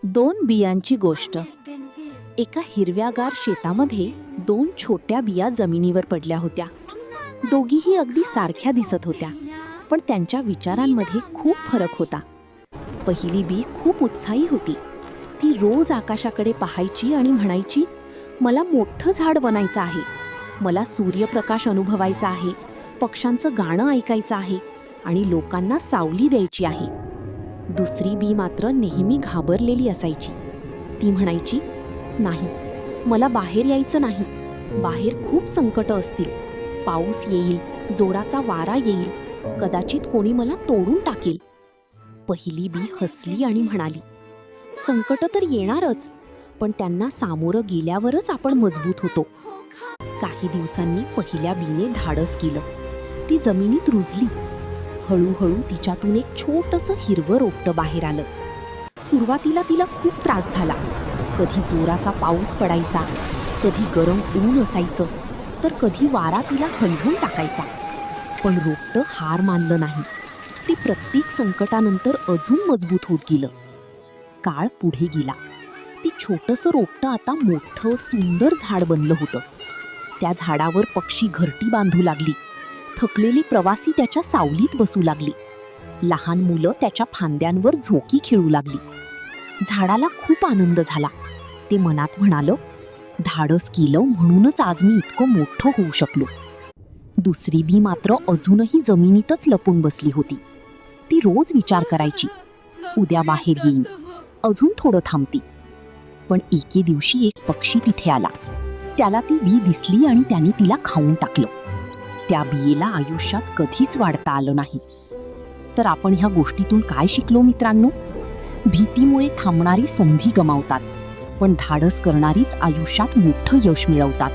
दोन बियांची गोष्ट. एका हिरव्यागार शेतामध्ये दोन छोट्या बिया जमिनीवर पडल्या होत्या. दोघीही अगदी सारख्या दिसत होत्या, पण त्यांच्या विचारांमध्ये खूप फरक होता. पहिली बी खूप उत्साही होती. ती रोज आकाशाकडे पाहायची आणि म्हणायची, मला मोठं झाड बनायचं आहे, मला सूर्यप्रकाश अनुभवायचा आहे, पक्ष्यांचं गाणं ऐकायचं आहे आणि लोकांना सावली द्यायची आहे. दुसरी बी मात्र नेहमी घाबरलेली असायची. ती म्हणायची, नाही, मला बाहेर यायचं नाही, बाहेर खूप संकटं असतील, पाऊस येईल, जोराचा वारा येईल, कदाचित कोणी मला तोडून टाकेल. पहिली बी हसली आणि म्हणाली, संकटं तर येणारच, पण त्यांना सामोरं गेल्यावरच आपण मजबूत होतो. काही दिवसांनी पहिल्या बीने धाडस केलं. ती जमिनीत रुजली. हळूहळू तिच्यातून एक छोटंसं हिरवं रोपटं बाहेर आलं. सुरुवातीला तिला खूप त्रास झाला. कधी जोराचा पाऊस पडायचा, कधी गरम ऊन असायचं, तर कधी वारा तिला हलवून टाकायचा. पण रोपटं हार मानलं नाही. ती प्रत्येक संकटानंतर अजून मजबूत होत गेलं. काळ पुढे गेला. ती छोटंसं रोपटं आता मोठं सुंदर झाड बनलं होतं. त्या झाडावर पक्षी घरटी बांधू लागली. थकलेली प्रवासी त्याच्या सावलीत बसू लागली. लहान मुलं त्याच्या फांद्यांवर झोकी खेळू लागली. झाडाला खूप आनंद झाला. ते मनात म्हणालं, धाडस केलं म्हणूनच आज मी इतकं मोठं होऊ शकलो. दुसरी बी मात्र अजूनही जमिनीतच लपून बसली होती. ती रोज विचार करायची, उद्या बाहेर येईन, अजून थोडं थांबती. पण एके दिवशी एक पक्षी तिथे आला. त्याला ती बी दिसली आणि त्याने तिला खाऊन टाकलं. त्या बियेला आयुष्यात कधीच वाढता आलं नाही. तर आपण ह्या गोष्टीतून काय शिकलो मित्रांनो? भीतीमुळे थांबणारी संधी गमावतात, पण धाडस करणारीच आयुष्यात मोठं यश मिळवतात.